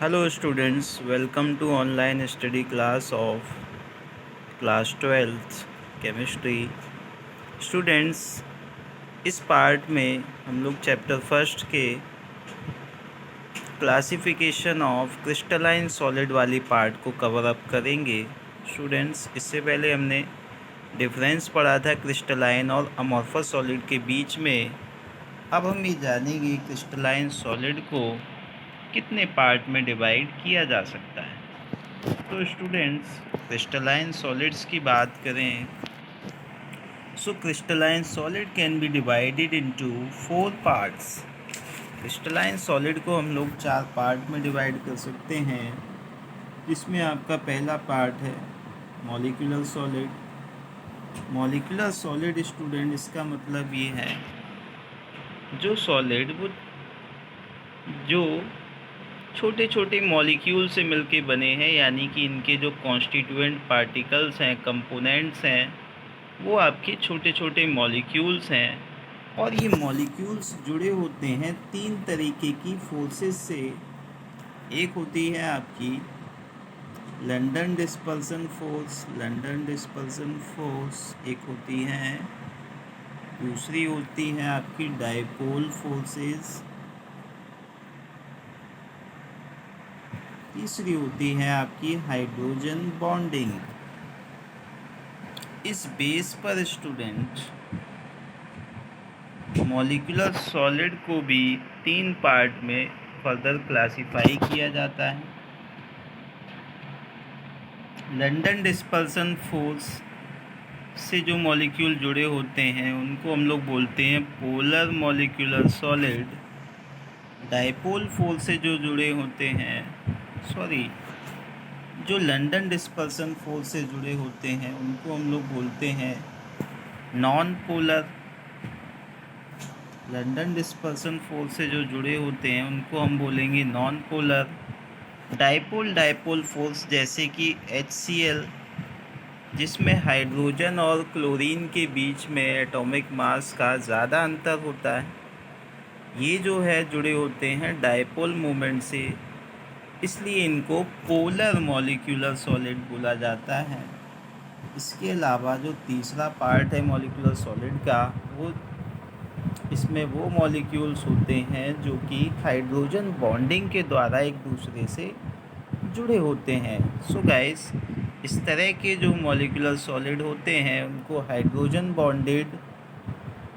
Hello students, welcome to online study class of class 12th chemistry. Students, इस part में हम लोग chapter first के क्लासिफिकेशन ऑफ क्रिस्टलाइन सॉलिड वाली part को कवर अप करेंगे। स्टूडेंट्स, इससे पहले हमने डिफरेंस पढ़ा था क्रिस्टलाइन और अमॉर्फस सॉलिड के बीच में। अब हम ये जानेंगे क्रिस्टलाइन सॉलिड को कितने पार्ट में डिवाइड किया जा सकता है। तो स्टूडेंट्स, क्रिस्टलाइन सॉलिड्स की बात करें so crystalline solid can be divided into 4 parts. Crystalline solid को हम लोग 4 पार्ट में डिवाइड कर सकते हैं, जिसमें आपका पहला पार्ट है molecular solid. Molecular solid student, इसका मतलब ये है जो सॉलिड वो जो छोटे छोटे मॉलिक्यूल से मिलके बने हैं, यानी कि इनके जो कॉन्स्टिट्यूएंट पार्टिकल्स हैं, कंपोनेंट्स हैं, वो आपके छोटे छोटे मॉलिक्यूल्स हैं। और ये मॉलिक्यूल्स जुड़े होते हैं 3 तरीके की फोर्सेस से। एक होती है आपकी लंदन डिस्पर्सन फोर्स, एक होती है, दूसरी होती है आपकी डायपोल फोर्सेस, तीसरी होती है आपकी हाइड्रोजन बॉन्डिंग। इस बेस पर स्टूडेंट मॉलिक्यूलर सॉलिड को भी 3 पार्ट में फर्दर क्लासिफाई किया जाता है। लंदन डिस्पर्सन फोर्स से जो मॉलिक्यूल जुड़े होते हैं उनको हम लोग बोलते हैं polar molecular solid. Dipole force से जो जुड़े होते हैं जो लंदन डिस्पर्सन फोर्स से जुड़े होते हैं उनको हम लोग बोलते हैं non polar. London dispersion force से जो जुड़े होते हैं उनको हम बोलेंगे नॉन पोलर। डायपोल फोर्स जैसे कि HCl, जिसमें हाइड्रोजन और क्लोरीन के बीच में एटॉमिक मास का ज़्यादा अंतर होता है, ये जो है जुड़े होते हैं डायपोल मोमेंट से, इसलिए इनको पोलर मॉलिक्यूलर सॉलिड बोला जाता है। इसके अलावा जो तीसरा पार्ट है मॉलिक्यूलर सॉलिड का, इसमें वो मॉलिक्यूल्स होते हैं जो कि हाइड्रोजन बॉन्डिंग के द्वारा एक दूसरे से जुड़े होते हैं। सो गाइस, इस तरह के जो मॉलिक्यूलर सॉलिड होते हैं उनको हाइड्रोजन बॉन्डेड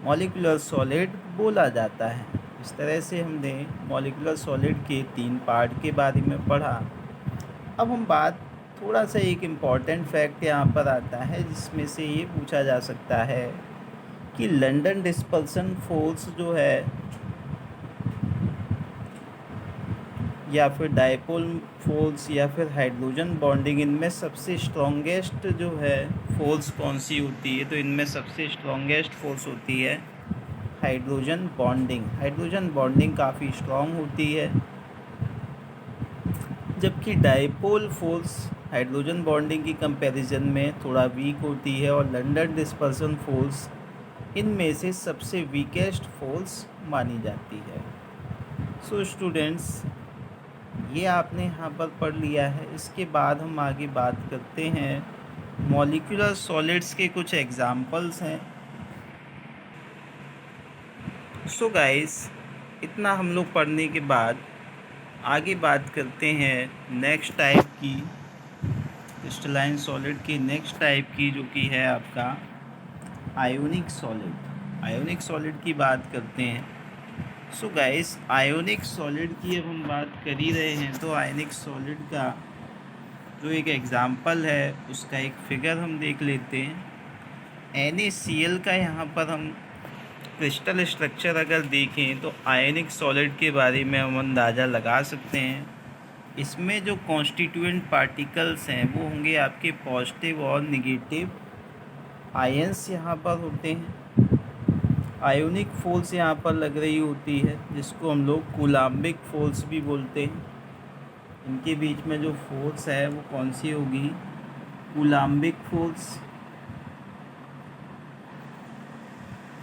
मॉलिक्यूलर सॉलिड बोला जाता है। इस तरह से हमने मॉलिक्यूलर सॉलिड के 3 पार्ट के बारे में पढ़ा। अब हम बात थोड़ा सा एक इम्पॉर्टेंट फैक्ट यहाँ पर आता है, जिसमें से ये पूछा जा सकता है कि लंदन डिस्पर्सन फोर्स जो है या फिर डायपोल फोर्स या फिर हाइड्रोजन बॉन्डिंग, इनमें सबसे स्ट्रॉन्गेस्ट जो है फोर्स कौन सी होती है? तो इनमें सबसे स्ट्रॉन्गेस्ट फोर्स होती है हाइड्रोजन बॉन्डिंग। हाइड्रोजन बॉन्डिंग काफ़ी स्ट्रॉन्ग होती है, जबकि डायपोल फोर्स हाइड्रोजन बॉन्डिंग की कंपैरिजन में थोड़ा वीक होती है। और लंदन डिस्पर्सन फोर्स इनमें से सबसे वीकेस्ट फोर्स मानी जाती है। सो स्टूडेंट्स, ये आपने यहाँ पर पढ़ लिया है। इसके बाद हम आगे बात करते हैं मॉलिक्यूलर सॉलिड्स के कुछ एग्जाम्पल्स हैं। सो गाइस, इतना हम लोग पढ़ने के बाद आगे बात करते हैं नेक्स्ट टाइप की, क्रिस्टलाइन सॉलिड की नेक्स्ट टाइप की, जो कि है आपका आयोनिक सॉलिड। आयोनिक सॉलिड की बात करते हैं। सो गाइस, आयोनिक सॉलिड की अब हम बात कर ही रहे हैं, तो आयोनिक सॉलिड का जो एक एग्जांपल है उसका एक फिगर हम देख लेते हैं। NaCl का यहाँ पर हम क्रिस्टल स्ट्रक्चर अगर देखें तो आयोनिक सॉलिड के बारे में हम अंदाज़ा लगा सकते हैं। इसमें जो कॉन्स्टिट्यूएंट पार्टिकल्स हैं वो होंगे आपके पॉजिटिव और निगेटिव आयंस यहाँ पर होते हैं। आयोनिक फोर्स यहाँ पर लग रही होती है, जिसको हम लोग कूलाम्बिक फोर्स भी बोलते हैं। इनके बीच में जो फोर्स है वो कौन सी होगी? Coulombic force.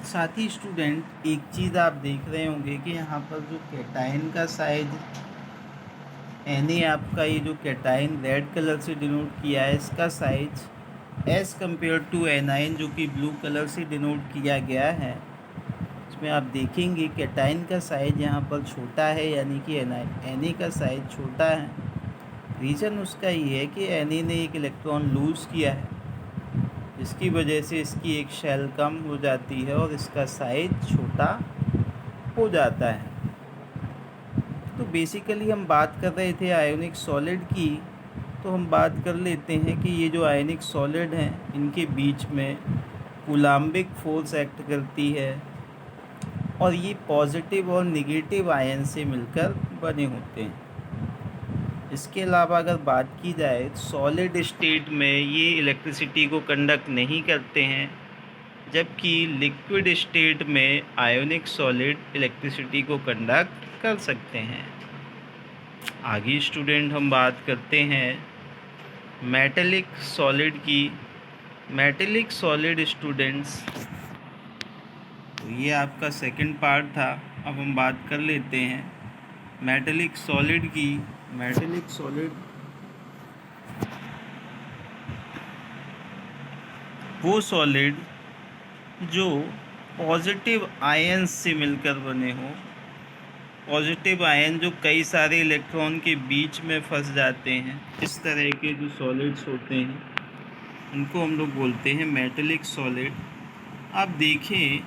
साथ ही स्टूडेंट, एक चीज़ आप देख रहे होंगे कि यहाँ पर जो कैटायन का साइज आपका ये जो कैटाइन रेड कलर से डिनोट किया है, इसका size as compare to anion जो कि ब्लू कलर से डिनोट किया गया है, इसमें आप देखेंगे कैटाइन का साइज यहाँ पर छोटा है, यानी कि एनी का साइज छोटा है। रीज़न उसका ये है कि एनी ने एक इलेक्ट्रॉन लूज़ किया है, जिसकी वजह से इसकी एक शेल कम हो जाती है और इसका साइज छोटा हो जाता है। तो बेसिकली हम बात कर रहे थे आयोनिक सॉलिड की, तो हम बात कर लेते हैं कि ये जो आयोनिक सॉलिड हैं इनके बीच में कूलाम्बिक फोर्स एक्ट करती है और ये पॉजिटिव और नेगेटिव आयन से मिलकर बने होते हैं। इसके अलावा अगर बात की जाए सॉलिड स्टेट में ये इलेक्ट्रिसिटी को कंडक्ट नहीं करते हैं, जबकि लिक्विड स्टेट में आयोनिक सॉलिड इलेक्ट्रिसिटी को कंडक्ट कर सकते हैं। आगे स्टूडेंट हम बात करते हैं मेटेलिक सॉलिड की। मेटेलिक सॉलिड स्टूडेंट्स, तो ये आपका सेकंड पार्ट था। अब हम बात कर लेते हैं मेटेलिक सॉलिड की। मेटेलिक सॉलिड वो सॉलिड जो पॉजिटिव आयन से मिलकर बने हो। पॉजिटिव आयन जो कई सारे इलेक्ट्रॉन के बीच में फंस जाते हैं, इस तरह के जो सॉलिड्स होते हैं उनको हम लोग बोलते हैं मेटेलिक सॉलिड। आप देखें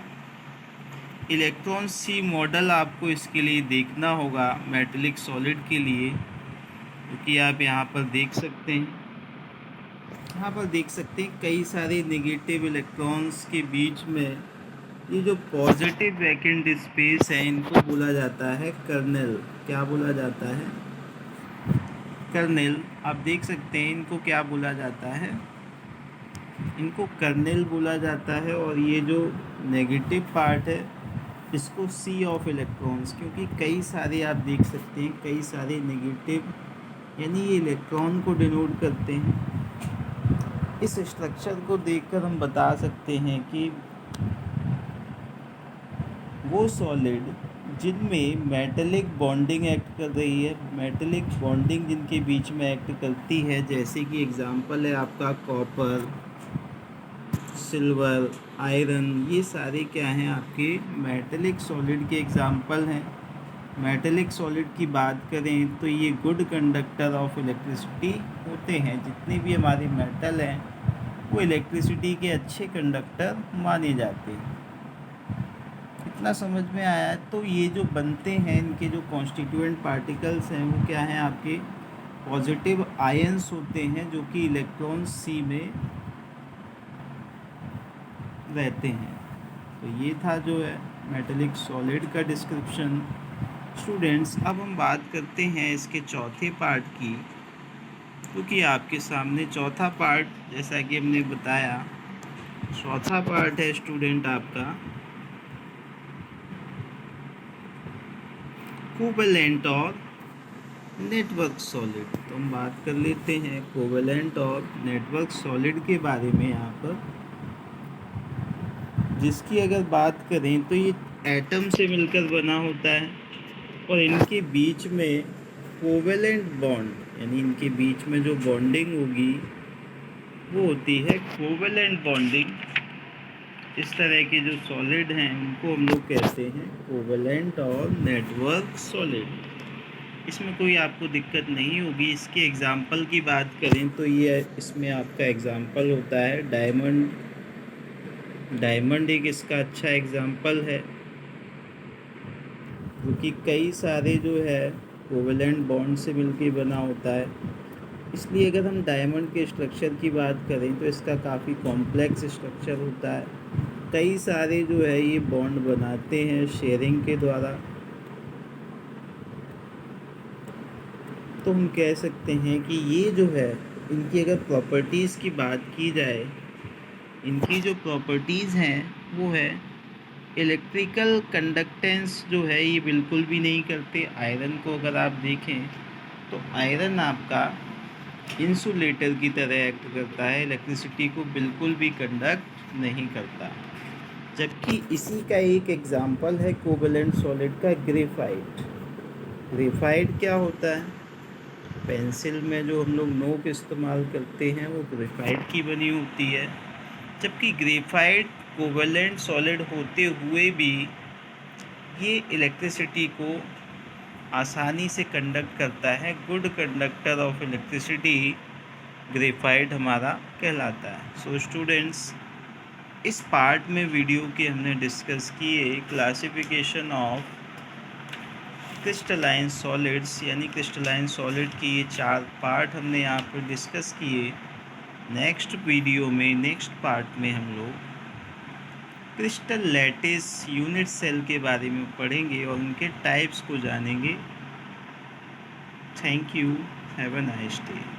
इलेक्ट्रॉन सी मॉडल आपको इसके लिए देखना होगा मेटेलिक सॉलिड के लिए, क्योंकि आप यहाँ पर देख सकते हैं, यहाँ पर देख सकते हैं कई सारे नेगेटिव इलेक्ट्रॉन्स के बीच में ये जो पॉजिटिव वैकेंट स्पेस है इनको बोला जाता है कर्नेल। क्या बोला जाता है? कर्नेल। आप देख सकते हैं इनको क्या बोला जाता है? इनको कर्नेल बोला जाता है। और ये जो नेगेटिव पार्ट है इसको सी ऑफ इलेक्ट्रॉन्स, क्योंकि कई सारे आप देख सकते हैं कई सारे नेगेटिव, यानी ये इलेक्ट्रॉन को डिनोट करते हैं। इस स्ट्रक्चर को देखकर हम बता सकते हैं कि वो सॉलिड जिनमें मेटेलिक बॉन्डिंग एक्ट कर रही है, मेटेलिक बॉन्डिंग जिनके बीच में एक्ट करती है, जैसे कि एग्जांपल है आपका कॉपर, सिल्वर, आयरन, ये सारे क्या हैं आपके मेटेलिक सॉलिड के एग्जांपल हैं। मेटेलिक सॉलिड की बात करें तो ये गुड कंडक्टर ऑफ इलेक्ट्रिसिटी होते हैं। जितने भी हमारे मेटल हैं वो इलेक्ट्रिसिटी के अच्छे कंडक्टर माने जाते हैं। इतना समझ में आया? तो ये जो बनते हैं इनके जो कॉन्स्टिट्यूएंट पार्टिकल्स हैं वो क्या हैं आपके पॉजिटिव आयंस होते हैं, जो कि इलेक्ट्रॉन सी में रहते हैं। तो ये था जो है मेटेलिक सॉलिड का डिस्क्रिप्शन। स्टूडेंट्स, अब हम बात करते हैं इसके चौथे पार्ट की, क्योंकि आपके सामने चौथा पार्ट, जैसा कि हमने बताया, चौथा पार्ट है स्टूडेंट आपका कोवेलेंट और नेटवर्क सॉलिड। तो हम बात कर लेते हैं कोवेलेंट और नेटवर्क सॉलिड के बारे में यहाँ पर, जिसकी अगर बात करें तो ये एटम से मिलकर बना होता है और इनके बीच में कोवेलेंट बॉन्ड, यानी इनके बीच में जो बॉन्डिंग होगी वो होती है कोवेलेंट बॉन्डिंग। इस तरह के जो सॉलिड हैं उनको हम लोग कहते हैं कोवेलेंट और नेटवर्क सॉलिड। इसमें कोई आपको दिक्कत नहीं होगी। इसके एग्जाम्पल की बात करें तो ये इसमें आपका एग्जाम्पल होता है डायमंड। डायमंड एक इसका अच्छा एग्जाम्पल है, क्योंकि कई सारे जो है कोवेलेंट बॉन्ड से मिलके बना होता है। इसलिए अगर हम डायमंड के स्ट्रक्चर की बात करें तो इसका काफ़ी कॉम्प्लेक्स स्ट्रक्चर होता है। कई सारे जो है ये बॉन्ड बनाते हैं शेयरिंग के द्वारा। तो हम कह सकते हैं कि ये जो है इनकी अगर प्रॉपर्टीज़ की बात की जाए, इनकी जो प्रॉपर्टीज़ हैं वो है इलेक्ट्रिकल कंडक्टेंस जो है ये बिल्कुल भी नहीं करते। आयरन को अगर आप देखें तो आयरन आपका इंसुलेटर की तरह एक्ट करता है, इलेक्ट्रिसिटी को बिल्कुल भी कंडक्ट नहीं करता। जबकि इसी का एक एग्जाम्पल है कोवेलेंट सॉलिड का ग्रेफाइट। ग्रेफाइट क्या होता है? पेंसिल में जो हम लोग नोक इस्तेमाल करते हैं वो ग्रेफाइट की बनी होती है, जबकि ग्रेफाइट कोवेलेंट सॉलिड होते हुए भी ये इलेक्ट्रिसिटी को आसानी से कंडक्ट करता है। Good conductor of electricity graphite हमारा कहलाता है। सो स्टूडेंट्स, इस पार्ट में वीडियो के हमने डिस्कस किए क्लासिफिकेशन ऑफ क्रिस्टलाइन सॉलिड्स, यानी क्रिस्टलाइन सॉलिड के ये 4 पार्ट हमने यहाँ पर डिस्कस किए। नेक्स्ट वीडियो में, नेक्स्ट पार्ट में हम लोग क्रिस्टल लैटिस यूनिट सेल के बारे में पढ़ेंगे और उनके टाइप्स को जानेंगे। Thank you, have a nice day.